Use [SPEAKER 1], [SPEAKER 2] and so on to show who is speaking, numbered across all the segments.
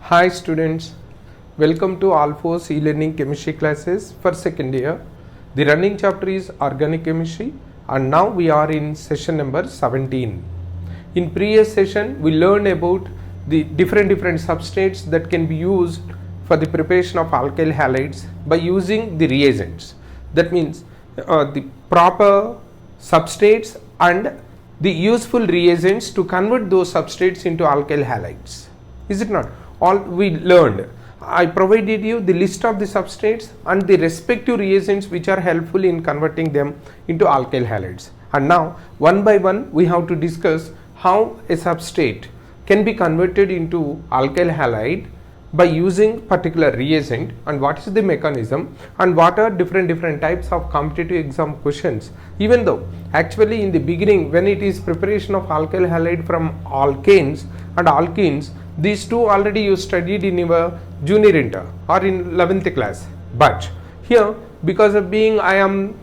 [SPEAKER 1] Hi students, welcome to All4 e-learning chemistry classes for second year. The running chapter is organic chemistry and now we are in session number 17. In previous session we learned about the different substrates that can be used for the preparation of alkyl halides by using the reagents. That means the proper substrates and the useful reagents to convert those substrates into alkyl halides. Is it not? All we learned. I provided you the list of the substrates and the respective reagents which are helpful in converting them into alkyl halides. And now one by one we have to discuss how a substrate can be converted into alkyl halide by using particular reagent and what is the mechanism and what are different types of competitive exam questions. Even though actually in the beginning when it is preparation of alkyl halide from alkanes and alkenes, these two already you studied in your junior inter or in 11th class, but here because of being I am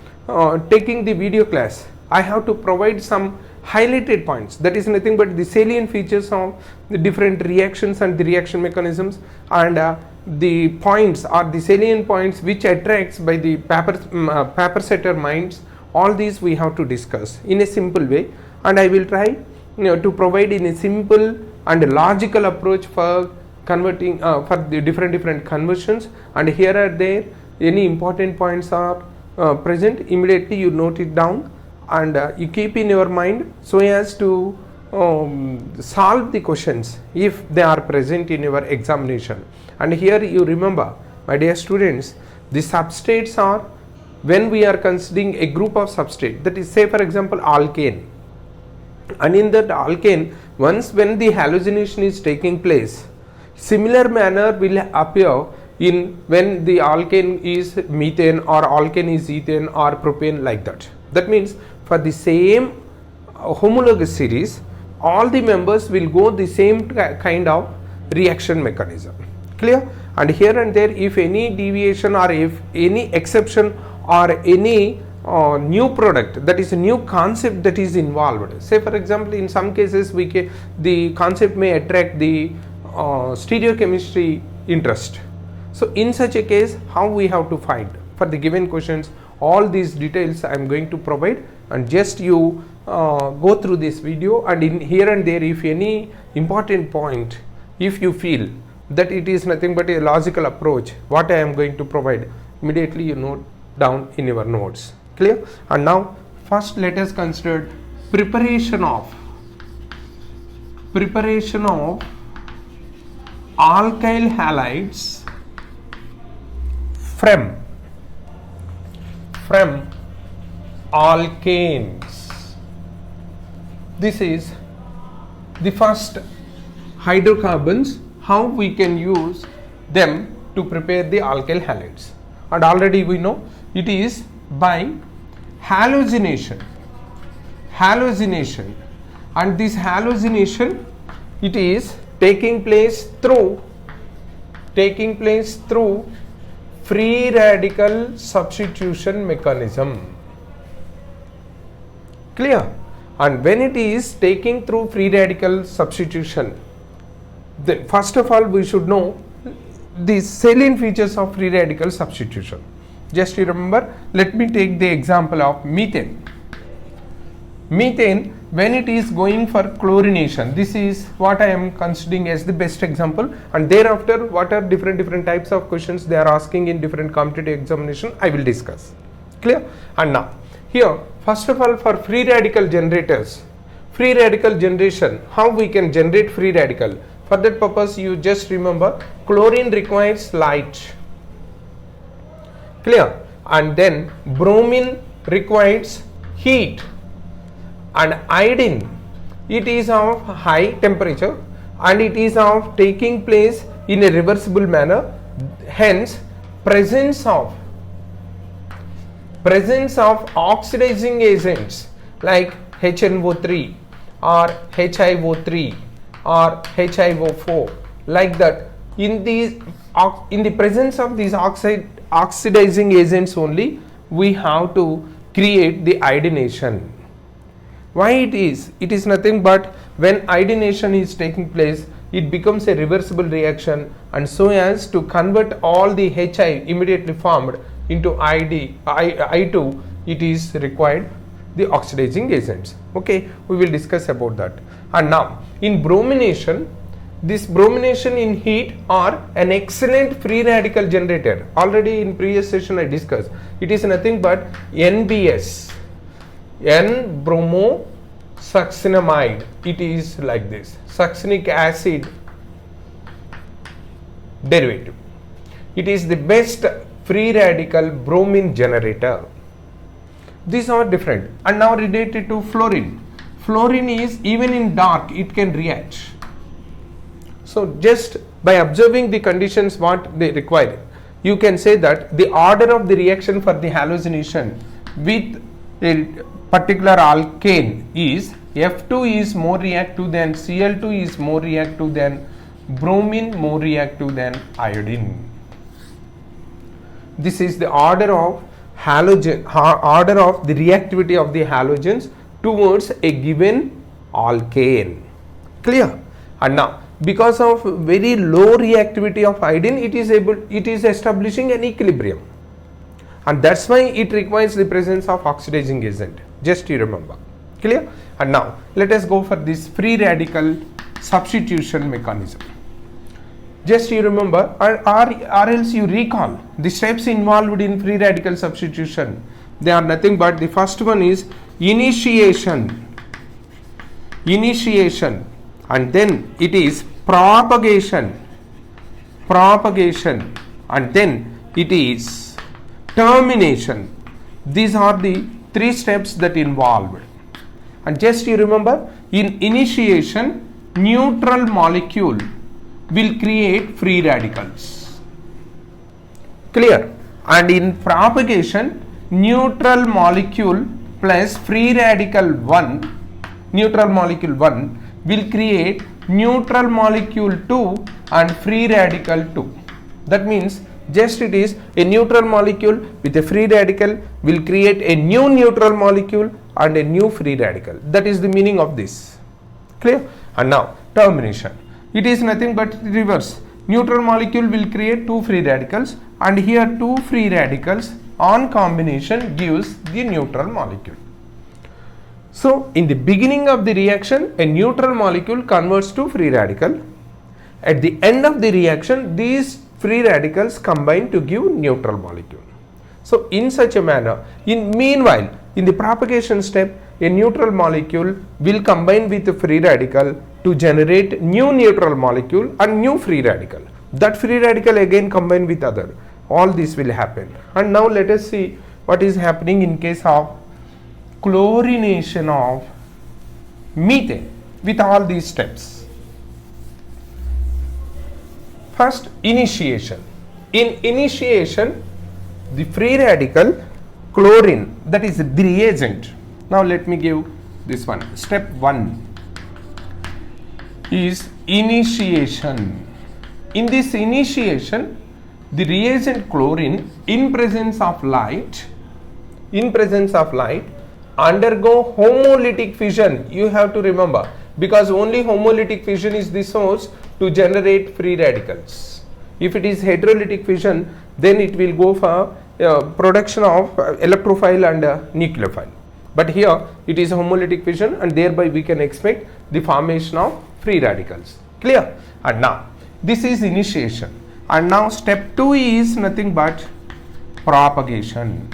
[SPEAKER 1] taking the video class, I have to provide some highlighted points, that is nothing but the salient features of the different reactions and the reaction mechanisms and the points or the salient points which attracts by the paper setter minds. All these we have to discuss in a simple way, and I will try to provide in a simple and logical approach for converting for the different conversions, and here are there any important points are present, immediately you note it down and you keep in your mind so as to solve the questions if they are present in your examination. And here you remember, my dear students, the substrates are when we are considering a group of substrate, that is say for example alkane, and in that alkane once when the halogenation is taking place, similar manner will appear in when the alkane is methane or alkane is ethane or propane, like that. That means for the same homologous series all the members will go the same kind of reaction mechanism. Clear? And here and there if any deviation or if any exception or any new product, that is a new concept that is involved, say for example in some cases the concept may attract the stereochemistry interest. So in such a case how we have to find for the given questions, all these details I am going to provide, and just you go through this video, and in here and there if any important point, if you feel that it is nothing but a logical approach what I am going to provide, immediately you note down in your notes. Clear? And now first let us consider preparation of alkyl halides from alkanes. This is the first hydrocarbons, how we can use them to prepare the alkyl halides, and already we know it is by halogenation, and this halogenation it is taking place through free radical substitution mechanism. Clear? And when it is taking through free radical substitution, first of all we should know the salient features of free radical substitution. Just you remember, let me take the example of methane. Methane, when it is going for chlorination, this is what I am considering as the best example, and thereafter what are different types of questions they are asking in different competitive examination I will discuss. Clear? And now here first of all for free radical generators, free radical generation, how we can generate free radical. For that purpose you just remember chlorine requires light. Clear? And then bromine requires heat, and iodine, it is of high temperature and it is of taking place in a reversible manner, hence presence of oxidizing agents like HNO3 or HiO3 or HiO4, like that. In the presence of these oxidizing agents only we have to create the iodination. Why it is? It is nothing but when iodination is taking place, it becomes a reversible reaction, and so as to convert all the HI immediately formed into I2, it is required the oxidizing agents. Okay, we will discuss about that. And now in bromination, this bromination in heat are an excellent free radical generator. Already in previous session I discussed, it is nothing but NBS, N-bromosuccinamide. It is like this, succinic acid derivative. It is the best free radical bromine generator. These are different. And now related to fluorine. Fluorine is, even in dark, it can react. So just by observing the conditions what they require, you can say that the order of the reaction for the halogenation with a particular alkane is F2 is more reactive than Cl2 is more reactive than bromine, more reactive than iodine. This is the order of order of the reactivity of the halogens towards a given alkane. Clear? And now, because of very low reactivity of iodine, it is establishing an equilibrium, and that's why it requires the presence of oxidizing agent. Just you remember. Clear? And now let us go for this free radical substitution mechanism. Just you remember, or else you recall the steps involved in free radical substitution. They are nothing but, the first one is initiation, and then it is propagation, and then it is termination. These are the three steps that involved. And just you remember, in initiation, neutral molecule will create free radicals. Clear? And in propagation, neutral molecule plus free radical 1, neutral molecule 1 will create neutral molecule 2 and free radical 2. That means just it is a neutral molecule with a free radical will create a new neutral molecule and a new free radical. That is the meaning of this. Clear? And now termination. It is nothing but reverse. Neutral molecule will create two free radicals, and here two free radicals on combination gives the neutral molecule. So in the beginning of the reaction, a neutral molecule converts to free radical. At the end of the reaction, these free radicals combine to give neutral molecule. So in such a manner, meanwhile, in the propagation step, a neutral molecule will combine with a free radical to generate new neutral molecule and new free radical. That free radical again combine with other. All this will happen. And now let us see what is happening in case of chlorination of methane with all these steps. First, initiation. In initiation, the free radical chlorine, that is the reagent. Now let me give this one. Step 1 is initiation. In this initiation, the reagent chlorine in presence of light undergo homolytic fission. You have to remember, because only homolytic fission is the source to generate free radicals. If it is heterolytic fission, then it will go for production of electrophile and nucleophile. But here it is homolytic fission, and thereby we can expect the formation of free radicals. Clear? And now this is initiation. And now step 2 is nothing but propagation.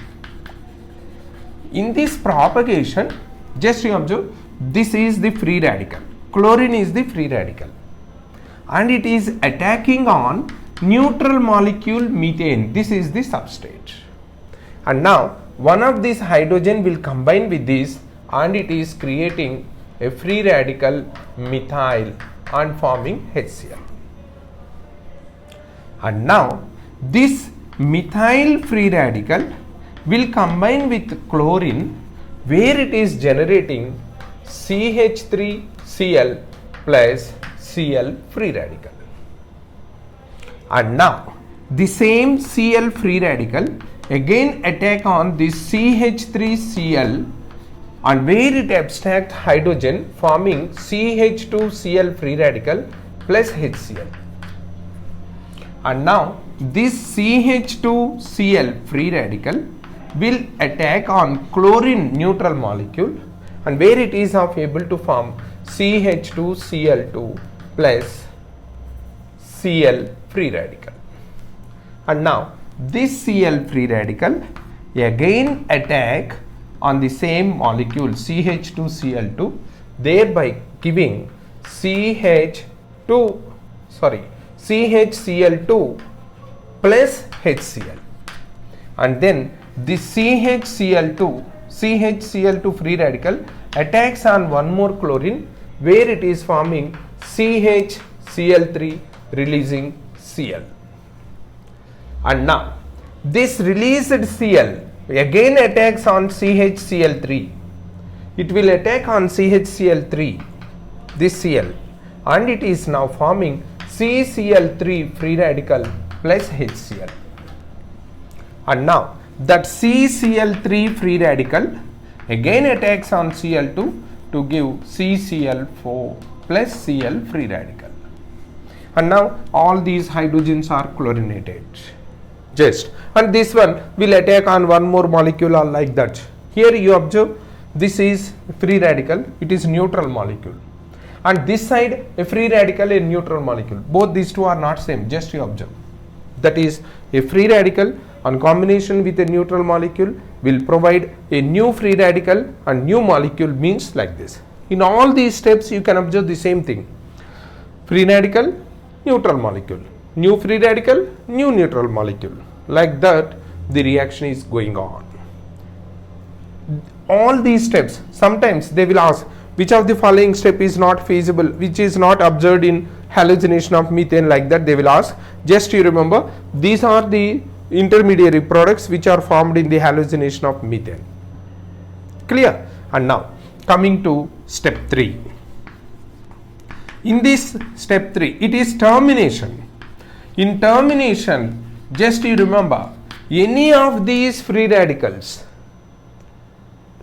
[SPEAKER 1] In this propagation, just you observe, this is the free radical. Chlorine is the free radical, and it is attacking on neutral molecule methane. This is the substrate. And now one of these hydrogen will combine with this, and it is creating a free radical methyl and forming HCl. And now this methyl free radical will combine with chlorine, where it is generating CH3Cl plus Cl free radical. And now the same Cl free radical again attack on this CH3Cl, and where it abstract hydrogen forming CH2Cl free radical, plus HCl. And now this CH2Cl free radical will attack on chlorine neutral molecule, and where it is able to form CH2Cl2 plus Cl free radical. And now this Cl free radical again attack on the same molecule CH2Cl2, thereby giving CHCl2 plus HCl. And then this CHCl2 free radical attacks on one more chlorine, where it is forming CHCl3 releasing Cl. And now this released Cl again attacks on CHCl3. It will attack on CHCl3, this Cl, and it is now forming CCl3 free radical plus HCl. And now that CCl3 free radical again attacks on Cl2 to give CCl4 plus Cl free radical. And now all these hydrogens are chlorinated. And this one will attack on one more molecule, or like that. Here you observe, this is free radical, it is neutral molecule, and this side a free radical, a neutral molecule. Both these two are not same, just you observe. That is, a free radical on combination with a neutral molecule will provide a new free radical, and new molecule means like this. In all these steps you can observe the same thing: free radical, neutral molecule, new free radical, new neutral molecule. Like that the reaction is going on. All these steps, sometimes they will ask which of the following step is not feasible, which is not observed in halogenation of methane, like that they will ask. Just you remember, these are the intermediary products which are formed in the halogenation of methane. Clear? And now coming to step 3. In this step 3, it is termination. In termination, just you remember, any of these free radicals,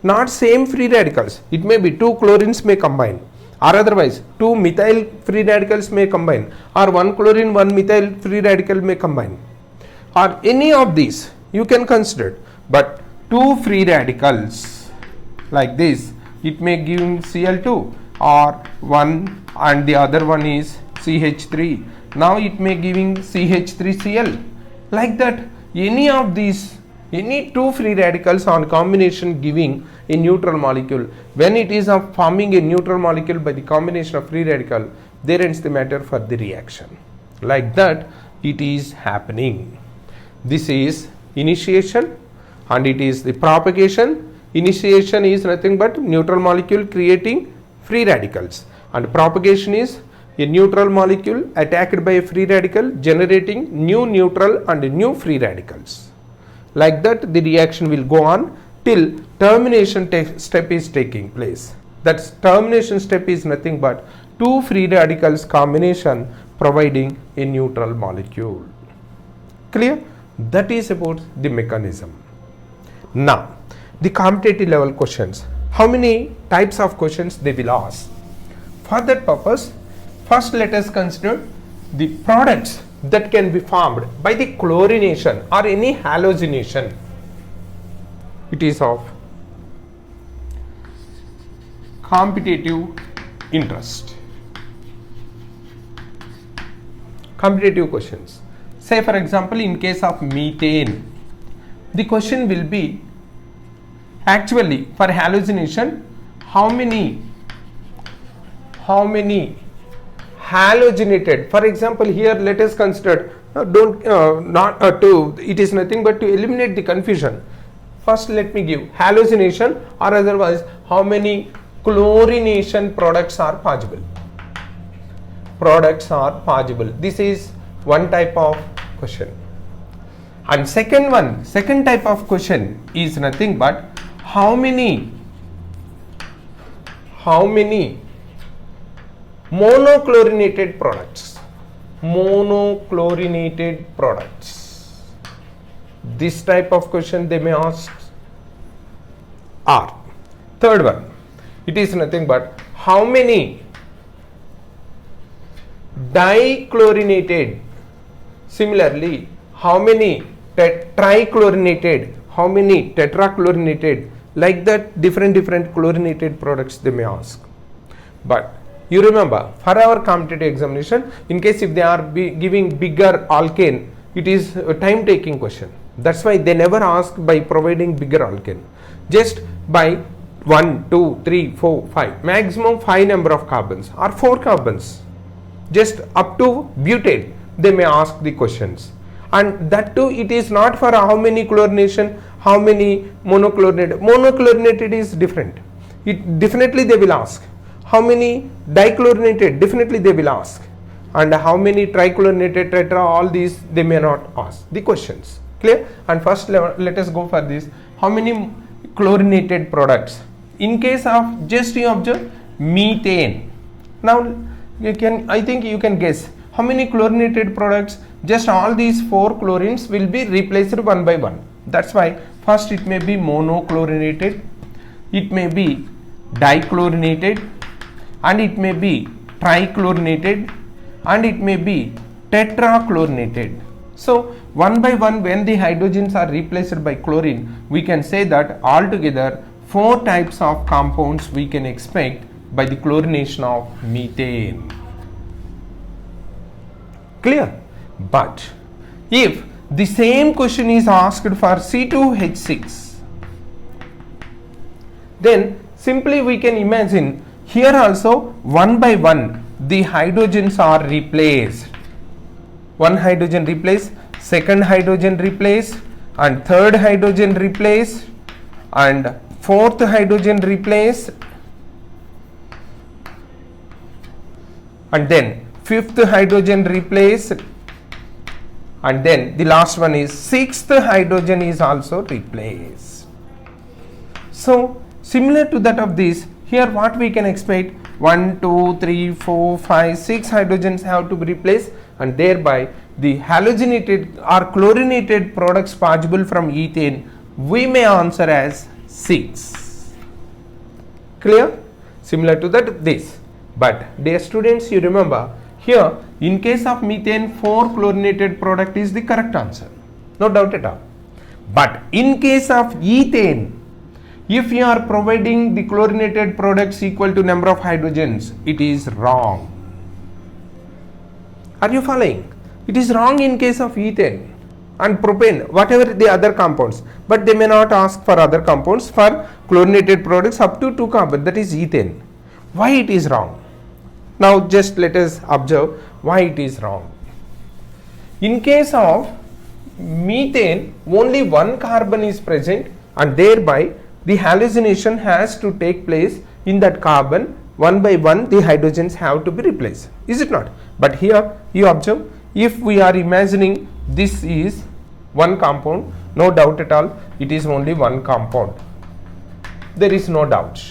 [SPEAKER 1] not same free radicals, it may be two chlorines may combine, or otherwise two methyl free radicals may combine, or one chlorine one methyl free radical may combine, or any of these you can consider. But two free radicals like this, it may give Cl2, or one and the other one is CH3. Now it may giving CH3Cl. Like that, any of these, any two free radicals on combination giving a neutral molecule, when it is of forming a neutral molecule by the combination of free radical, there ends the matter for the reaction. Like that it is happening. This is initiation and it is the propagation. Initiation is nothing but neutral molecule creating free radicals, and propagation is a neutral molecule attacked by a free radical generating new neutral and new free radicals. Like that the reaction will go on till termination step is taking place. That termination step is nothing but two free radicals combination providing a neutral molecule. Clear? That is about the mechanism. Now the competitive level questions. How many types of questions they will ask? For that purpose, first let us consider the products that can be formed by the chlorination or any halogenation. It is of competitive interest. Competitive questions. Say for example, in case of methane, the question will be actually for halogenation, how many halogenated, for example here let us consider, it is nothing but to eliminate the confusion. First let me give halogenation, or otherwise how many chlorination products are possible. This is one type of question. And second type of question is nothing but how many monochlorinated products. This type of question they may ask. Or third one, it is nothing but how many dichlorinated. Similarly, how many trichlorinated, how many tetrachlorinated, like that different chlorinated products they may ask. But you remember, for our competitive examination, in case if they are giving bigger alkane, it is a time taking question. That's why they never ask by providing bigger alkane. Just by 1, 2, 3, 4, 5, maximum 5 number of carbons or 4 carbons, just up to butane, they may ask the questions. And that too, it is not for how many chlorination, how many monochlorinated. Monochlorinated is different. It definitely they will ask. How many dichlorinated, definitely they will ask. And how many trichlorinated, tetra, all these they may not ask the questions. Clear? And first let us go for this. How many chlorinated products? In case of, just you observe, methane. Now you can, I think you can guess how many chlorinated products. Just all these 4 chlorines will be replaced one by one. That's why first it may be monochlorinated, it may be dichlorinated, and it may be trichlorinated, and it may be tetrachlorinated. So one by one, when the hydrogens are replaced by chlorine, we can say that altogether 4 types of compounds we can expect by the chlorination of methane. Clear? But if the same question is asked for C2H6, then simply we can imagine here also one by one the hydrogens are replaced. One hydrogen replaced, second hydrogen replaced, and third hydrogen replaced, and fourth hydrogen replaced, and then fifth hydrogen replaced, and then the last one is sixth hydrogen is also replaced. So similar to that of this, here what we can expect, 1, 2, 3, 4, 5, 6 hydrogens have to be replaced, and thereby the halogenated or chlorinated products possible from ethane we may answer as 6. Clear? Similar to that this. But dear students, you remember here in case of methane 4 chlorinated product is the correct answer, no doubt at all. But in case of ethane, if you are providing the chlorinated products equal to number of hydrogens, it is wrong. Are you following? It is wrong in case of ethane and propane, whatever the other compounds, but they may not ask for other compounds for chlorinated products up to 2 carbon, that is ethane. Why it is wrong? Now just let us observe why it is wrong. In case of methane, only 1 carbon is present, and thereby the halogenation has to take place in that carbon. One by one the hydrogens have to be replaced, is it not? But here you observe, if we are imagining this is 1 compound, no doubt at all, it is only 1 compound, there is no doubt.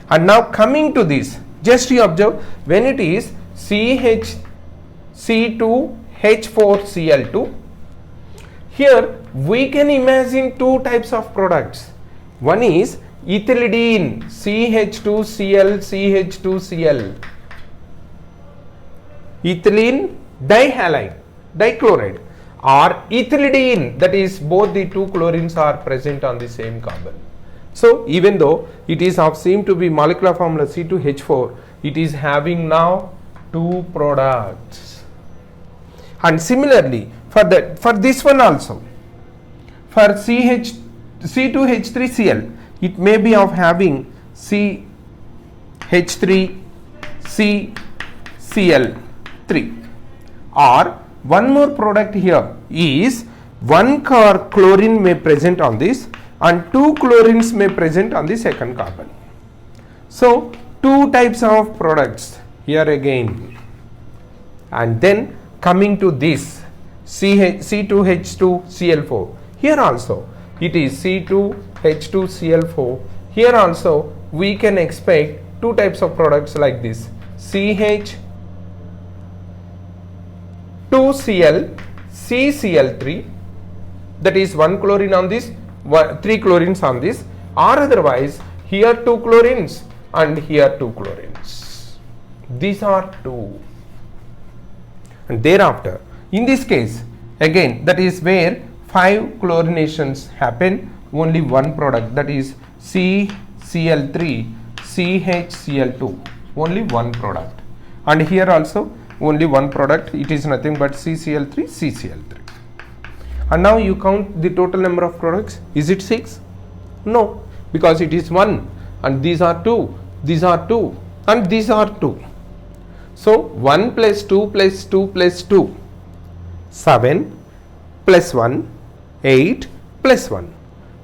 [SPEAKER 1] And now coming to this, just you observe, when it is CH2H4Cl2, here we can imagine 2 types of products. One is ethylidene, CH2Cl, CH2Cl, ethylene dihalide, dichloride, or ethylidene, that is both the 2 chlorines are present on the same carbon. So even though it is of seem to be molecular formula C2H4, it is having now 2 products. And similarly for this one also, for C2H3Cl, it may be of having CH3CCl3, or one more product here is 1 chlorine may present on this and 2 chlorines may present on the second carbon. So 2 types of products here again. And then coming to this C2H2Cl4, here also it is C2H2Cl4. Here also we can expect 2 types of products like this, CH2Cl, CCl3, that is 1 chlorine on this, 3 chlorines on this, or otherwise here 2 chlorines and here 2 chlorines. These are 2. and thereafter in this case again that is where 5 chlorinations happen, only one product, that is CCl3 CHCl2, only one product, and here also only one product, it is nothing but CCl3 CCl3. And now you count the total number of products. Is it 6? No, because it is 1 and these are 2, these are 2 and these are 2. So 1 plus 2 plus 2 plus 2, 7 plus 1, 8 plus 1.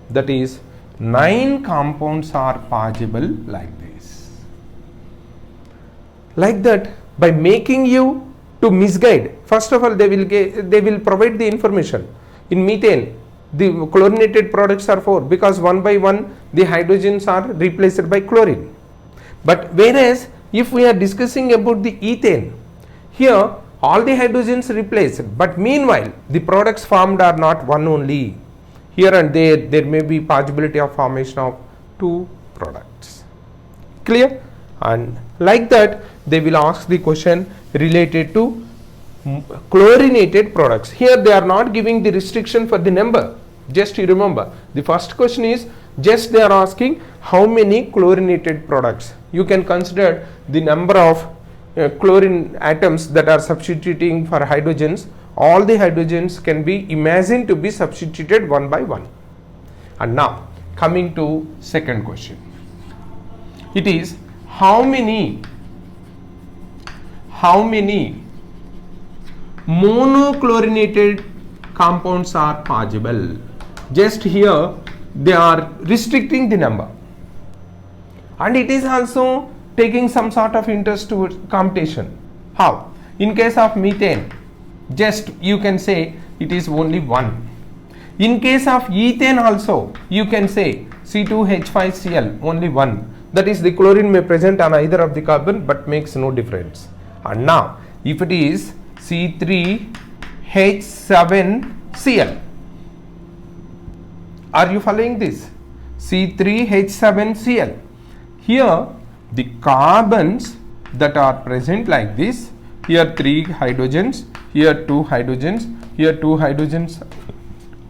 [SPEAKER 1] That is 9 compounds are possible like this. Like that, by making you to misguide, first of all they will provide the information. In methane, the chlorinated products are 4 because one by one the hydrogens are replaced by chlorine. But whereas if we are discussing about the ethane, here all the hydrogens replaced, but meanwhile the products formed are not one only. Here and there may be possibility of formation of 2 products. Clear? And like that they will ask the question related to chlorinated products. Here they are not giving the restriction for the number. Just you remember, the first question is just they are asking how many chlorinated products. You can consider the number of chlorine atoms that are substituting for hydrogens. All the hydrogens can be imagined to be substituted one by one. And now coming to second question, it is how many monochlorinated compounds are possible. Just here they are restricting the number, and it is also taking some sort of interest towards computation. How? In case of methane, just you can say it is only 1. In case of ethane also you can say C2H5Cl, only 1. That is, the chlorine may present on either of the carbon but makes no difference. And now if it is C3H7Cl, are you following this? C3H7Cl, here the carbons that are present like this, here 3 hydrogens, here 2 hydrogens, here 2 hydrogens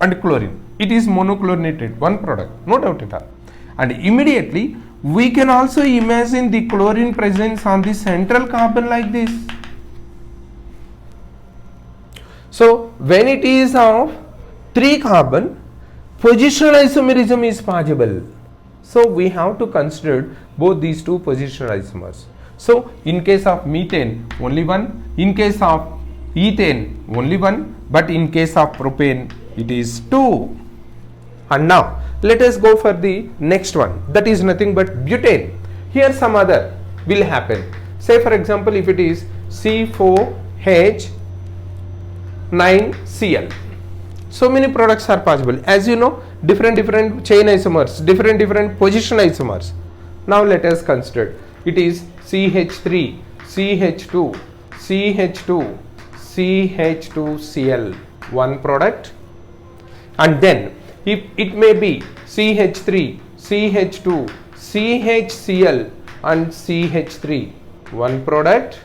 [SPEAKER 1] and chlorine. It is monochlorinated, one product, no doubt at all. And immediately we can also imagine the chlorine presence on the central carbon like this. So when it is of 3 carbon, positional isomerism is possible. So we have to consider both these 2 positional isomers. So in case of methane only 1, in case of ethane only 1, but in case of propane it is 2. And now let us go for the next one, that is nothing but butane. Here some other will happen. Say for example if it is C4H9Cl. So many products are possible. As you know, different chain isomers, different position isomers. Now let us consider it is CH3, CH2, CH2, CH2Cl, one product, and then if it may be CH3, CH2, CHCl and CH3, one product.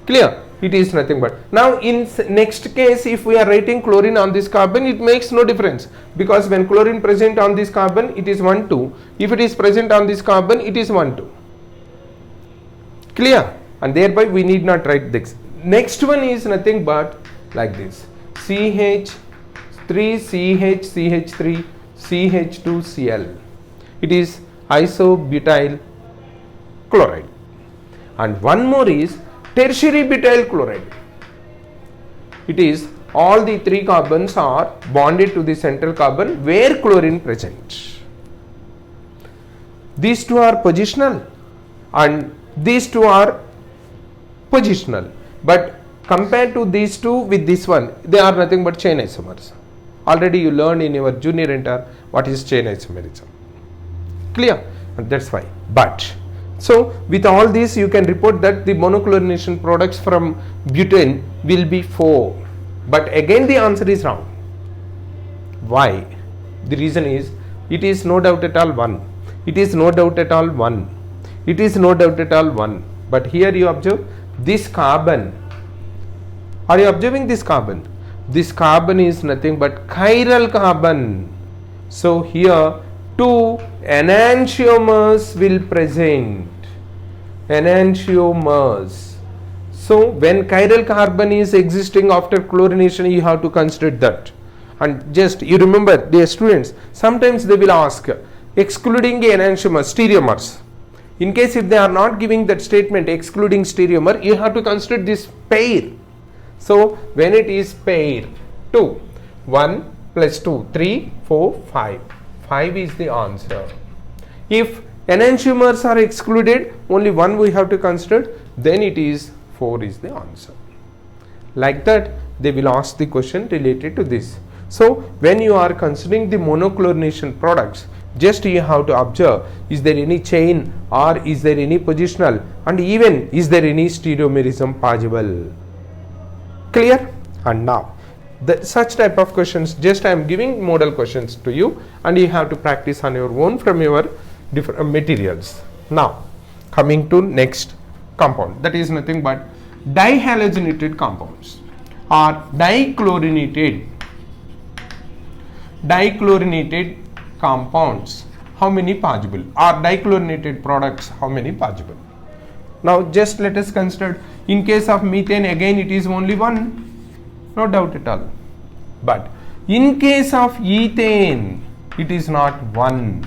[SPEAKER 1] Clear? It is nothing but. Now in next case, if we are writing chlorine on this carbon, it makes no difference, because when chlorine present on this carbon it is 1 2, if it is present on this carbon it is 1 2. Clear? And thereby we need not write this. Next one is nothing but like this, CH3CH3 CH2Cl. It is isobutyl chloride. And one more is tertiary butyl chloride. It is all the 3 carbons are bonded to the central carbon where chlorine present. These 2 are positional and these 2 are positional, but compared to these 2 with this one, they are nothing but chain isomers. Already you learned in your junior inter what is chain isomerism. Clear? And that's why. But so with all this you can report that the monochlorination products from butane will be 4. But again the answer is wrong. Why? The reason is it is no doubt at all 1. It is no doubt at all 1. It is no doubt at all 1. But here you observe this carbon Are you observing this carbon? This carbon is nothing but chiral carbon. So here two enantiomers will present. Enantiomers. So when chiral carbon is existing after chlorination, you have to consider that. And just you remember, dear students, sometimes they will ask excluding enantiomers, stereomers. In case if they are not giving that statement excluding stereomer, you have to consider this pair. So when it is pair 2, 1 plus 2, 3, 4, 5. 5 is the answer. If enantiomers are excluded, only one we have to consider, then it is 4 is the answer. Like that, they will ask the question related to this. So when you are considering the monochlorination products, just you have to observe, is there any chain or is there any positional, and even is there any stereomerism possible. Clear? And now such type of questions, just I am giving model questions to you and you have to practice on your own from your different materials. Now coming to next compound, that is nothing but dihalogenated compounds or dichlorinated compounds. How many possible? Or dichlorinated products, how many possible? Now just let us consider, in case of methane, again it is only one, no doubt at all. But in case of ethane, it is not one.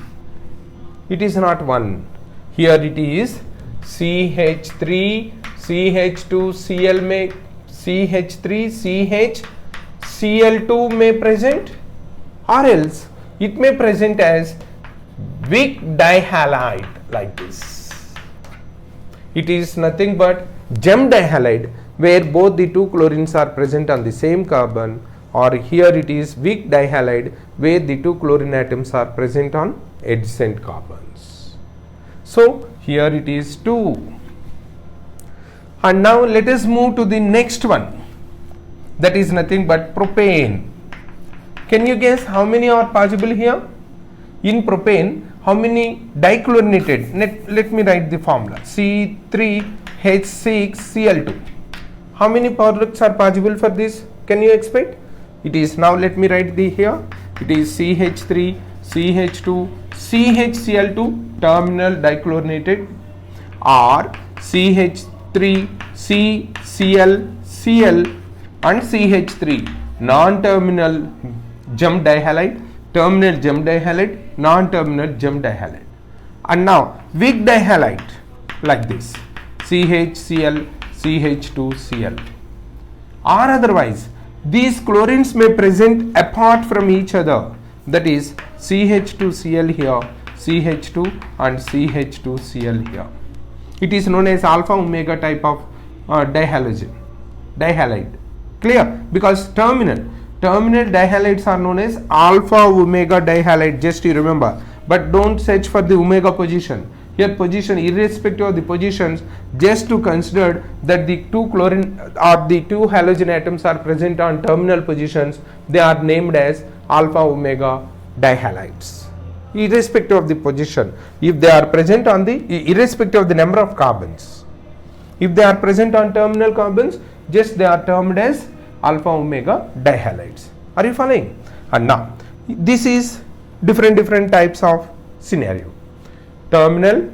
[SPEAKER 1] It is not one. Here it is CH3, CH2, Cl may CH3, CH, Cl2 may present, or else it may present as weak dihalide like this. It is nothing but gem dihalide, where both the two chlorines are present on the same carbon, or here it is weak dihalide, where the two chlorine atoms are present on adjacent carbons. So here it is 2. And now let us move to the next one, that is nothing but propane. Can you guess how many are possible here? In propane, how many dichlorinated? Let me write the formula. C3H6Cl2. How many products are possible for this? Can you expect? It is, now let me write the here. It is CH3, CH2, CHCl2 terminal dichlorinated, or CH3, CCl, Cl and CH3 non-terminal gem dihalide, terminal gem dihalide, non-terminal gem dihalide. And now weak dihalide like this, CHCl, CH2Cl. Or otherwise, these chlorines may present apart from each other, that is CH2Cl here, CH2 and CH2Cl here. It is known as alpha omega type of dihalide. Clear? Because terminal dihalides are known as alpha omega dihalide, just you remember, but don't search for the omega position. Here position, irrespective of the positions, just to consider that the two chlorine or the two halogen atoms are present on terminal positions, they are named as alpha omega dihalides. Irrespective of the position, if they are present on the, irrespective of the number of carbons, if they are present on terminal carbons, just they are termed as alpha omega dihalides. Are you following? And now this is different types of scenario. Terminal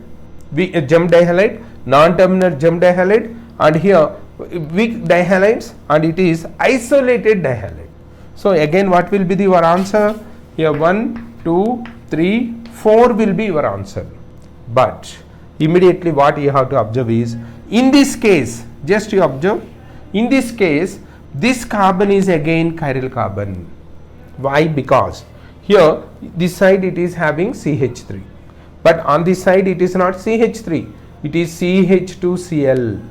[SPEAKER 1] gem dihalide, non-terminal gem dihalide, and here weak dihalides, and it is isolated dihalide. So again, what will be your answer? Here 1, 2, 3, 4 will be your answer. But immediately what you have to observe is, in this case, just you observe, in this case this carbon is again chiral carbon. Why? Because here this side it is having CH3, but on this side it is not CH3, it is CH2Cl.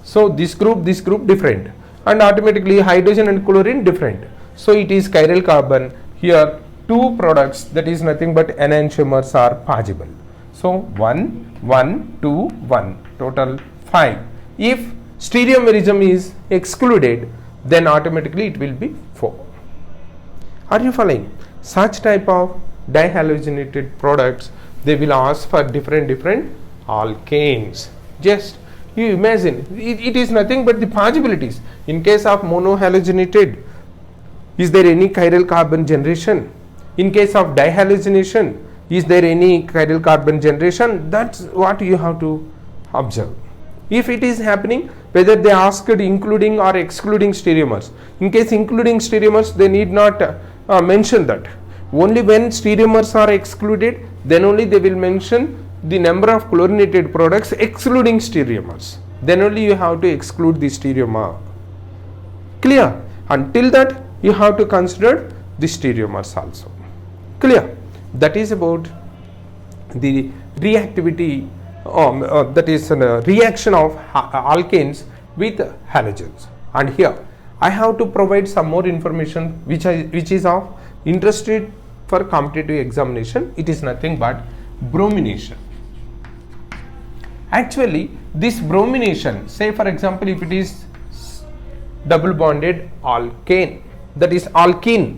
[SPEAKER 1] So this group different, and automatically hydrogen and chlorine different. So it is chiral carbon. Here two products, that is nothing but enantiomers are possible. So 1, 1, 2, 1, total 5. If stereomerism is excluded, then automatically it will be 4. Are you following? Such type of dihalogenated products, they will ask for different alkanes. Just You imagine, it is nothing but the possibilities. In case of monohalogenated, is there any chiral carbon generation? In case of dihalogenation, is there any chiral carbon generation? That's what you have to observe. If it is happening, whether they asked including or excluding stereomers. In case including stereomers, they need not mention that. Only when stereomers are excluded, then only they will mention the number of chlorinated products excluding stereomers. Then only you have to exclude the stereomer. Clear? Until that, you have to consider the stereomers also. Clear? That is about the reactivity, that is a reaction of alkanes with halogens. And here I have to provide some more information which is of interest for competitive examination. It is nothing but bromination. Actually, this bromination, say for example, if it is double bonded alkane, that is alkene,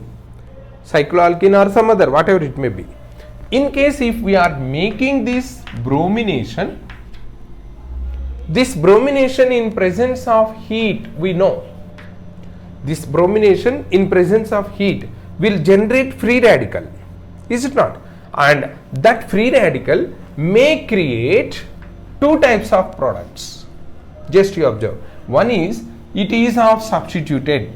[SPEAKER 1] cycloalkene or some other, whatever it may be. In case if we are making this bromination in presence of heat, we know this bromination in presence of heat will generate free radical, is it not? And that free radical may create two types of products. Just you observe. One is, it is of substituted.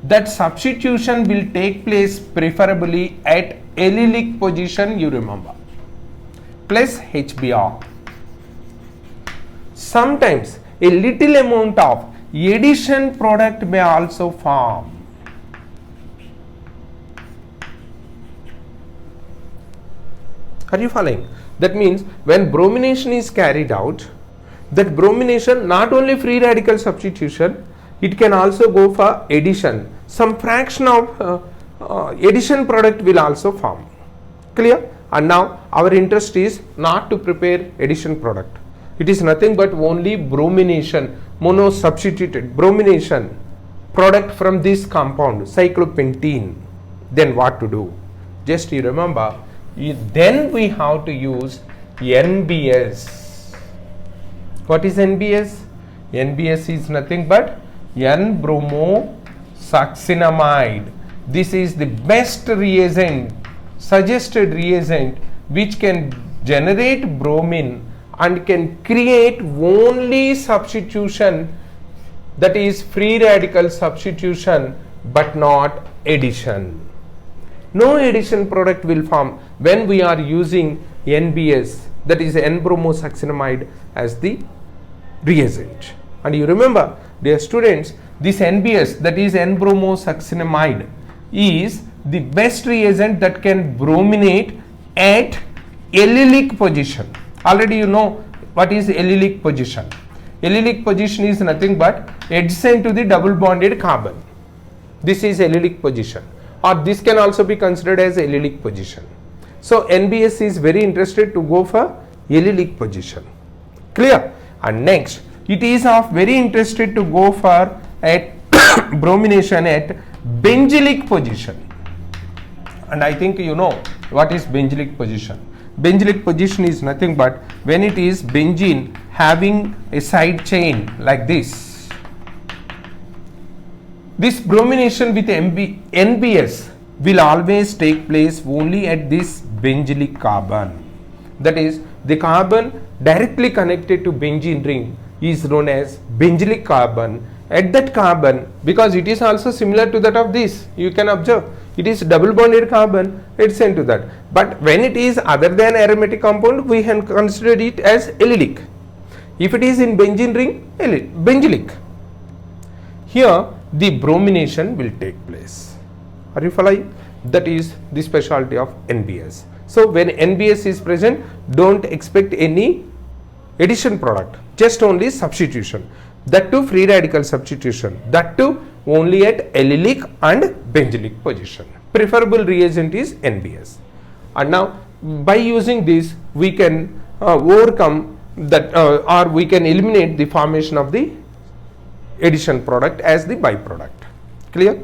[SPEAKER 1] That substitution will take place preferably at allylic position, you remember, plus HBr. Sometimes a little amount of addition product may also form. Are you following? That means when bromination is carried out, that bromination not only free radical substitution, it can also go for addition. Some fraction of addition product will also form. Clear? And now our interest is not to prepare addition product. It is nothing but only bromination, mono-substituted bromination product from this compound, cyclopentene. Then what to do? Just you remember, then we have to use NBS. What is NBS? NBS is nothing but N-bromosuccinamide. This is the best reagent, suggested reagent, which can generate bromine and can create only substitution, that is free radical substitution, but not addition. No addition product will form when we are using NBS, that is N-bromosuccinamide, as the reagent. And you remember, dear students, this NBS, that is N-bromosuccinamide, is the best reagent that can brominate at allylic position. Already you know what is allylic position. Allylic position is nothing but adjacent to the double bonded carbon. This is allylic position, or this can also be considered as allylic position. So NBS is very interested to go for allylic position. Clear? And next, it is of very interested to go for at bromination at benzylic position. And I think you know what is benzylic position. Benzylic position is nothing but when it is benzene having a side chain like this. This bromination with NBS will always take place only at this benzylic carbon. That is, the carbon directly connected to benzene ring is known as benzylic carbon. At that carbon, because it is also similar to that of this, you can observe, it is double bonded carbon, it's sent to that. But when it is other than aromatic compound, we can consider it as allylic. If it is in benzene ring, benzylic. Here the bromination will take place. Are you following? That is the specialty of NBS. So when NBS is present, don't expect any addition product, just only substitution. That too free radical substitution, that too only at allylic and benzylic position. Preferable reagent is NBS. And now by using this we can overcome that or we can eliminate the formation of the addition product as the byproduct. Clear?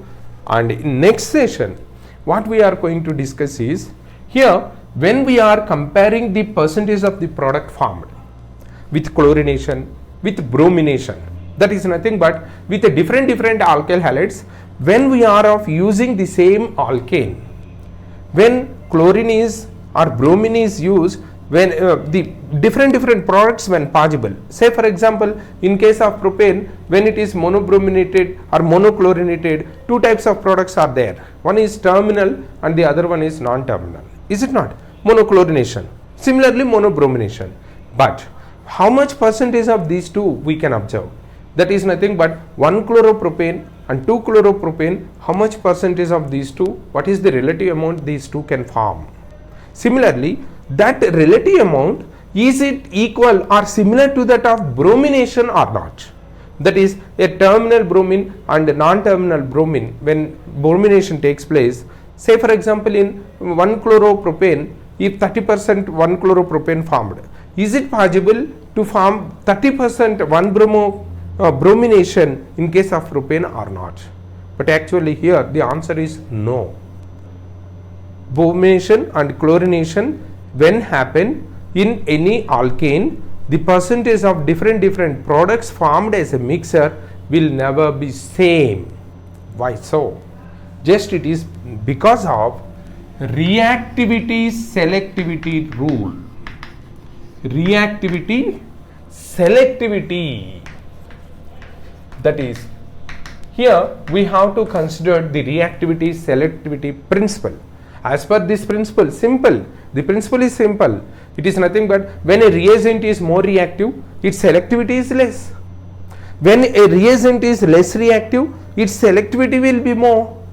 [SPEAKER 1] And in next session what we are going to discuss is, here when we are comparing the percentage of the product formed with chlorination, with bromination. That is nothing but with a different alkyl halides when we are of using the same alkane. When chlorine is or bromine is used, when the different products when possible. Say for example, in case of propane, when it is monobrominated or monochlorinated, two types of products are there. One is terminal and the other one is non-terminal. Is it not? Monochlorination. Similarly, monobromination. But how much percentage of these two we can observe? That is nothing but 1 chloropropane and 2 chloropropane. How much percentage of these two? What is the relative amount these two can form? Similarly, that relative amount, is it equal or similar to that of bromination or not? That is, a terminal bromine and a non-terminal bromine, when bromination takes place, say for example in 1 chloropropane, if 30% 1 chloropropane formed, is it possible to form 30% bromination in case of propane or not? But actually here the answer is no. Bromination and chlorination when happen in any alkane, the percentage of different products formed as a mixture will never be same. Why so? Just it is because of reactivity selectivity rule. Reactivity selectivity. That is, here we have to consider the reactivity selectivity principle. As per this principle, simple. The principle is simple. It is nothing but when a reagent is more reactive, its selectivity is less. When a reagent is less reactive, its selectivity will be more.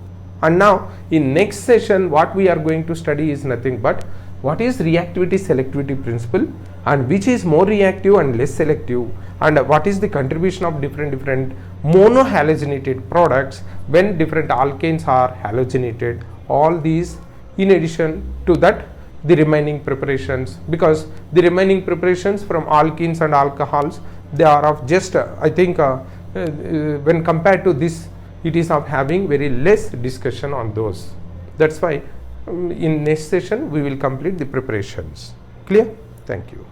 [SPEAKER 1] And now in next session what we are going to study is nothing but what is reactivity selectivity principle and which is more reactive and less selective, and what is the contribution of different monohalogenated products when different alkanes are halogenated. All these in addition to that the remaining preparations, because the remaining preparations from alkenes and alcohols, they are of just I think when compared to this, it is of having very less discussion on those. That's why in next session we will complete the preparations. Clear? Thank you.